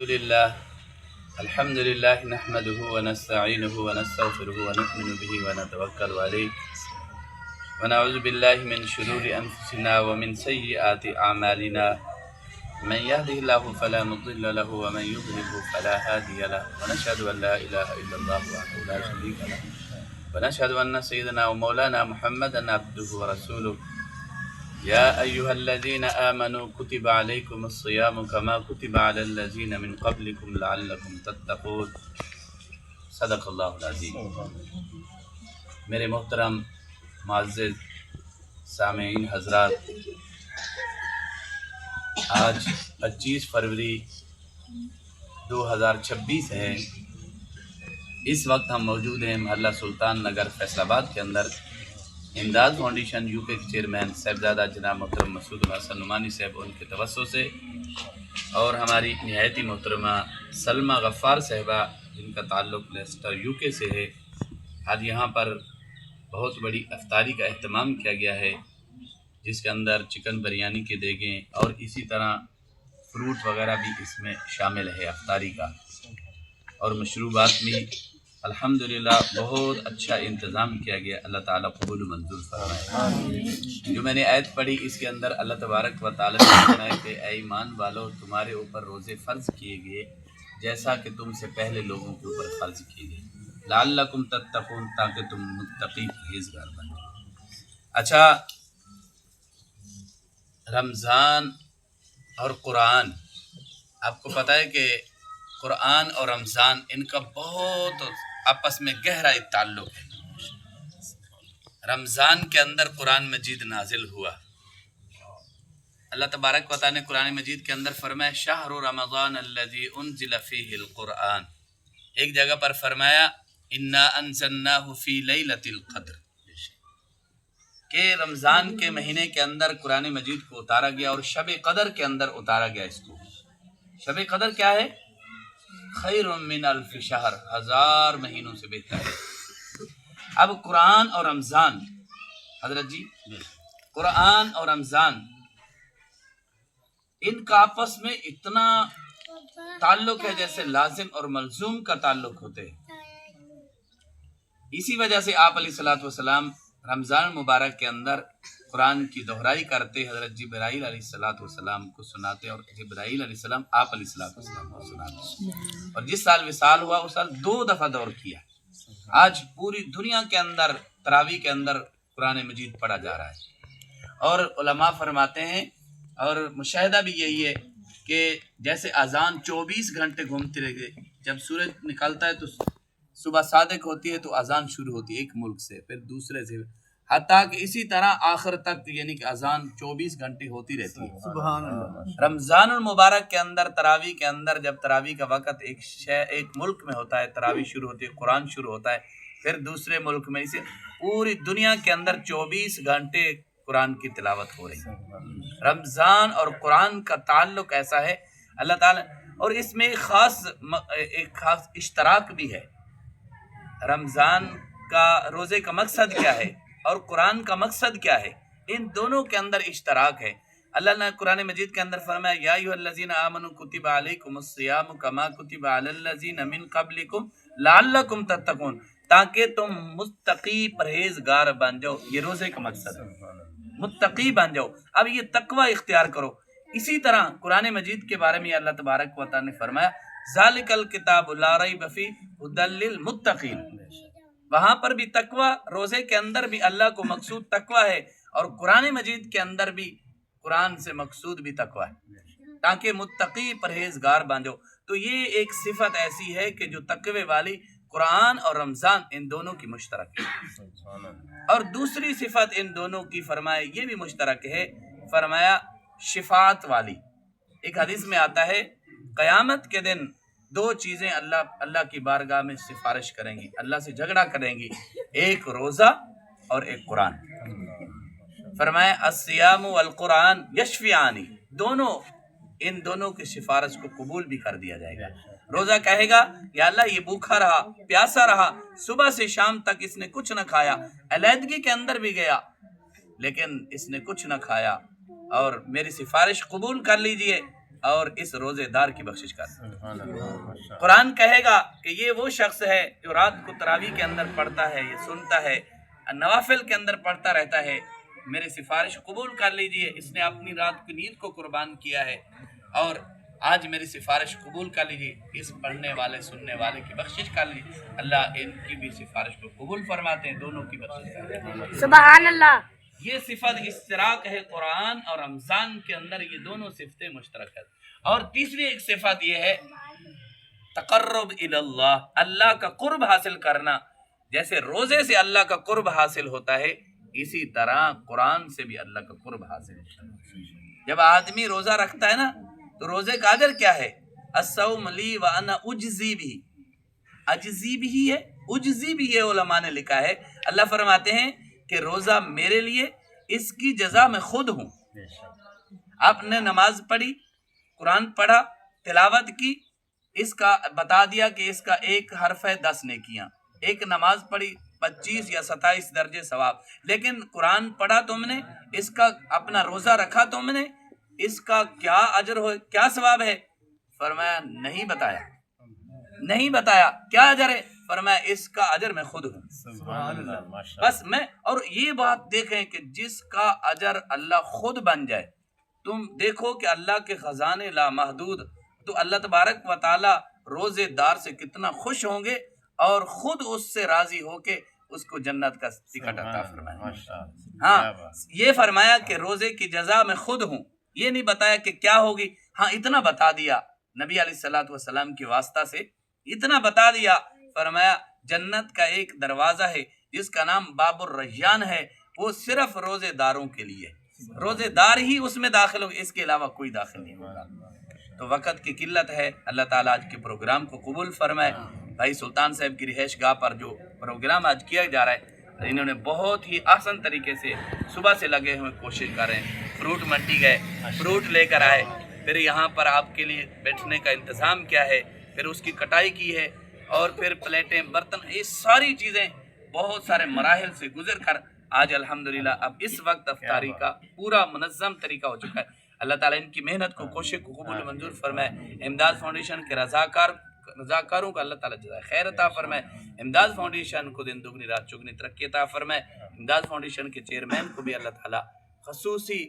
الحمد لله نحمده ونستعينه ونستغفره ونؤمن به ونتوكل عليه ونعوذ بالله من شرور أنفسنا ومن سيئات أعمالنا من يهده الله فلا مضل له ومن يضلل فلا هادي له ونشهد أن لا إله إلا الله وحده لا شريك له ونشهد أن سيدنا ومولانا محمدا عبده ورسوله يا أيها الذين آمنوا كتب عليكم الصيام كما كتب على الذين من قبلكم لعلكم تتقون صدق اللہ العظیم۔ میرے محترم معزز سامعین حضرات، آج 25 فروری 2026 ہے۔ اس وقت ہم موجود ہیں محلہ سلطان نگر فیصل آباد کے اندر امداد فاؤنڈیشن یو کے چیئرمین صاحبزادہ جناب محترم مسعود الحسن نعمانی صاحب ان کے توسط سے، اور ہماری نہایتی محترمہ سلمہ غفار صاحبہ جن کا تعلق لیسٹر یو کے سے ہے، آج یہاں پر بہت بڑی افطاری کا اہتمام کیا گیا ہے، جس کے اندر چکن بریانی کے دیگیں اور اسی طرح فروٹ وغیرہ بھی اس میں شامل ہے افطاری کا، اور مشروبات بھی الحمدللہ بہت اچھا انتظام کیا گیا۔ اللہ تعالیٰ قبول و منظور فرمائے۔ جو میں نے آیت پڑھی اس کے اندر اللہ تبارک و تعالیٰ نے فرمایا کہ اے ایمان والو، تمہارے اوپر روزے فرض کیے گئے جیسا کہ تم سے پہلے لوگوں کے اوپر فرض کیے گئے، لعلکم تتقون، تاکہ تم متقی پرہیزگار بن جاؤ۔ اچھا، رمضان اور قرآن، آپ کو پتہ ہے کہ قرآن اور رمضان ان کا بہت آپس میں گہرا تعلق ہے۔ رمضان کے اندر قرآن مجید نازل ہوا۔ اللہ تبارک و تعالیٰ نے قرآن مجید کے اندر فرمایا شہر رمضان الذی انزل فیہ القرآن، ایک جگہ پر فرمایا انا انزلناہ فی لیلۃ القدر، کہ رمضان کے مہینے کے اندر قرآن مجید کو اتارا گیا اور شب قدر کے اندر اتارا گیا اس کو۔ شب قدر کیا ہے؟ خیر من الف شہر، 1000 مہینوں سے بہتر ہے۔ اب قرآن اور رمضان، حضرت جی، قرآن اور رمضان ان کا آپس میں اتنا تعلق ہے جیسے لازم اور ملزوم کا تعلق ہوتے ہیں۔ اسی وجہ سے آپ علیہ الصلوۃ والسلام رمضان مبارک کے اندر قرآن کی دہرائی کرتے، حضرت جبرائیل علیہ الصلوۃ والسلام کو سناتے، اور جبرائیل علیہ السلام آپ علیہ الصلوۃ والسلام کو سناتے، اور جس سال وصال ہوا اس سال 2 دفعہ دور کیا۔ آج پوری دنیا کے اندر تراویح کے اندر قرآن مجید پڑھا جا رہا ہے، اور علماء فرماتے ہیں اور مشاہدہ بھی یہی ہے کہ جیسے اذان 24 گھنٹے گھومتی رہے گی، جب سورج نکلتا ہے تو صبح صادق ہوتی ہے تو اذان شروع ہوتی ہے ایک ملک سے، پھر دوسرے سے، حتیٰ کہ اسی طرح آخر تک، یعنی کہ اذان 24 گھنٹے ہوتی رہتی ہے۔ سبحان اللہ۔ رمضان المبارک کے اندر تراویح کے اندر جب تراویح کا وقت ایک ملک میں ہوتا ہے، تراویح شروع ہوتی ہے، قرآن شروع ہوتا ہے، پھر دوسرے ملک میں، اسے پوری دنیا کے اندر 24 گھنٹے قرآن کی تلاوت ہو رہی ہے۔ رمضان اور قرآن کا تعلق ایسا ہے اللہ تعالیٰ، اور اس میں ایک خاص اشتراک بھی ہے۔ رمضان کا روزے کا مقصد کیا ہے اور قرآن کا مقصد کیا ہے؟ ان دونوں کے اندر اشتراک ہے۔ اللہ نے قرآن مجید کے اندر فرمایا یا ایھا الذین آمنوا کتب علیکم الصیام کما کتب علی الذین من قبلکم لعلکم تتقون، تاکہ تم متقی پرہیزگار بن جاؤ۔ یہ روزے کا مقصد ہے، متقی بن جاؤ۔ اب یہ تقوی اختیار کرو۔ اسی طرح قرآن مجید کے بارے میں اللہ تبارک و تعالیٰ نے فرمایا ذالک الکتاب لا ریب فیہ ھدی للمتقین، وہاں پر بھی تقوی، روزے کے اندر بھی اللہ کو مقصود تقوی ہے، اور قرآن مجید کے اندر بھی قرآن سے مقصود بھی تقوی ہے، تاکہ متقی پرہیزگار بن جاؤ۔ تو یہ ایک صفت ایسی ہے کہ جو تقوی والی قرآن اور رمضان ان دونوں کی مشترک ہے، اور دوسری صفت ان دونوں کی فرمایا یہ بھی مشترک ہے، فرمایا شفاعت والی۔ ایک حدیث میں آتا ہے قیامت کے دن 2 چیزیں اللہ کی بارگاہ میں سفارش کریں گی، اللہ سے جھگڑا کریں گی، ایک روزہ اور ایک قرآن۔ فرمایا الصیام والقرآن یشفعان، ان دونوں کی سفارش کو قبول بھی کر دیا جائے گا۔ روزہ کہے گا یا اللہ یہ بھوکا رہا، پیاسا رہا، صبح سے شام تک اس نے کچھ نہ کھایا، علیحدگی کے اندر بھی گیا لیکن اس نے کچھ نہ کھایا، اور میری سفارش قبول کر لیجئے۔ اور اس روزے دار کی بخشش کر۔ قرآن کہے گا کہ یہ وہ شخص ہے جو رات کو تراویح کے اندر پڑھتا ہے، یہ سنتا ہے، نوافل کے اندر پڑھتا رہتا ہے، میری سفارش قبول کر لیجئے، اس نے اپنی رات کی نیند کو قربان کیا ہے اور آج میری سفارش قبول کر لیجئے، اس پڑھنے والے سننے والے کی بخشش کر لیجئے۔ اللہ ان کی بھی سفارش کو قبول فرماتے ہیں، دونوں کی بخشش کرتے ہیں۔ سبحان اللہ۔ یہ صفت اشتراک ہے قرآن اور رمضان کے اندر، یہ دونوں صفتیں مشترک ہیں۔ اور تیسری ایک صفت یہ ہے تقرب اللہ، اللہ کا قرب حاصل کرنا۔ جیسے روزے سے اللہ کا قرب حاصل ہوتا ہے، اسی طرح قرآن سے بھی اللہ کا قرب حاصل ہوتا ہے۔ جب آدمی روزہ رکھتا ہے نا تو روزے کا اجر کیا ہے؟ الصوم لی وانا اجزی بھی، اجزی بھی ہے، اجزی بھی ہے، علماء نے لکھا ہے۔ اللہ فرماتے ہیں کہ روزہ میرے لیے، اس کی جزا میں خود ہوں۔ آپ نے نماز پڑھی، قرآن پڑھا، تلاوت کی، اس کا بتا دیا کہ اس کا ایک حرف ہے 10 نیکیاں، ایک نماز پڑھی 25 یا 27 درجے ثواب، لیکن قرآن پڑھا تم نے، اس کا اپنا روزہ رکھا تم نے، اس کا کیا اجر ہو، کیا ثواب ہے؟ فرمایا نہیں بتایا، نہیں بتایا کیا اجر ہے؟ فرمایا اس کا اجر میں خود ہوں۔ سبحان اللہ، بس میں، اور یہ بات دیکھیں کہ جس کا اجر اللہ خود بن جائے، تم دیکھو کہ اللہ کے خزانے لامحدود، تو اللہ تبارک و تعالی روزے دار سے کتنا خوش ہوں گے اور خود اس سے راضی ہو کے اس کو جنت کا ٹکٹ عطا فرمائیں۔ ہاں، یہ فرمایا کہ روزے کی جزا میں خود ہوں، یہ نہیں بتایا کہ کیا ہوگی، ہاں اتنا بتا دیا نبی علیہ الصلوۃ والسلام کے واسطہ سے، اتنا بتا دیا، فرمایا جنت کا ایک دروازہ ہے جس کا نام باب الریان ہے، وہ صرف روزے داروں کے لیے، روزے دار ہی اس میں داخل ہوں، اس کے علاوہ کوئی داخل نہیں ہوگا۔ تو وقت کی قلت ہے، اللہ تعالیٰ آج کے پروگرام کو قبول فرمائے۔ بھائی سلطان صاحب کی رہائش گاہ پر جو پروگرام آج کیا جا رہا ہے، انہوں نے بہت ہی آسان طریقے سے صبح سے لگے ہوئے کوشش کر رہے ہیں، فروٹ منڈی گئے، فروٹ لے کر آئے، پھر یہاں پر آپ کے لیے بیٹھنے کا انتظام کیا ہے، پھر اس کی کٹائی کی ہے، اور پھر پلیٹیں، برتن، یہ ساری چیزیں بہت سارے مراحل سے گزر کر آج الحمدللہ اب اس وقت افطاری کا پورا منظم طریقہ ہو چکا ہے۔ اللہ تعالیٰ ان کی محنت کو، کوشش کو قبول منظور فرمائے۔ امداد فاؤنڈیشن کے رضاکاروں کو اللہ تعالیٰ جزائے خیر عطا فرمائے۔ امداد فاؤنڈیشن کو دن دگنی رات چگنی ترقی عطا فرمائے۔ امداد فاؤنڈیشن کے چیئرمین کو بھی اللہ تعالیٰ خصوصی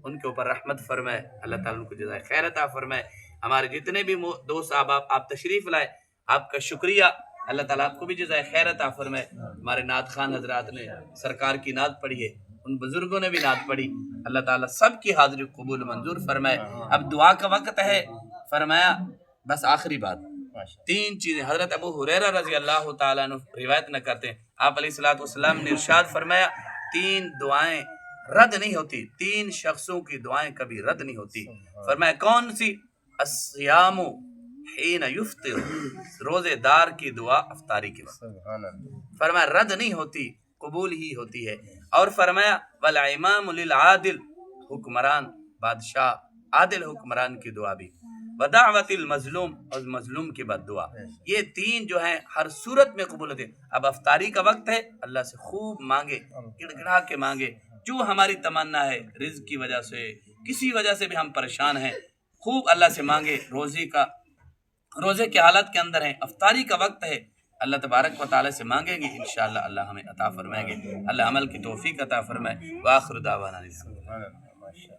ان کے اوپر رحمت فرمائے، اللہ تعالیٰ ان کو جزائے خیر عطا فرمائے۔ ہمارے جتنے بھی دوست آپ تشریف لائے، آپ کا شکریہ، اللہ تعالیٰ آپ کو بھی جزائے خیر عطا فرمائے۔ ہمارے نعت خان حضرات نے سرکار کی نعت پڑھی ہے، ان بزرگوں نے بھی نعت پڑھی، اللہ تعالیٰ سب کی حاضری قبول منظور فرمائے۔ اب دعا کا وقت ہے، فرمایا بس آخری بات، 3 چیزیں حضرت ابو ہریرہ رضی اللہ تعالیٰ عنہ روایت نہ کرتے ہیں، آپ علیہ الصلوۃ والسلام نے ارشاد فرمایا 3 دعائیں رد نہیں ہوتی، 3 شخصوں کی دعائیں کبھی رد نہیں ہوتی۔ فرمایا کون سی؟ الصیام حین یفطر، روزے دار کی دعا افطاری کے وقت، فرمایا رد نہیں ہوتی، قبول ہی ہوتی ہے۔ اور فرمایا والامام للعادل، حکمران بادشاہ عادل حکمران کی دعا بھی، ودعوت المظلوم، اور مظلوم کی بد دعا، یہ 3 جو ہیں ہر صورت میں قبول ہوتے ہیں۔ اب افطاری کا وقت ہے، اللہ سے خوب مانگے، گڑ گڑا کے مانگے، جو ہماری تمنا ہے، رزق کی وجہ سے، کسی وجہ سے بھی ہم پریشان ہیں، خوب اللہ سے مانگے۔ روزے کی حالت کے اندر ہیں، افطاری کا وقت ہے، اللہ تبارک و تعالی سے مانگیں گے، انشاءاللہ اللہ ہمیں عطا فرمائیں گے، اللہ عمل کی توفیق عطا فرمائے۔ وآخر دعوانا الحمدللہ۔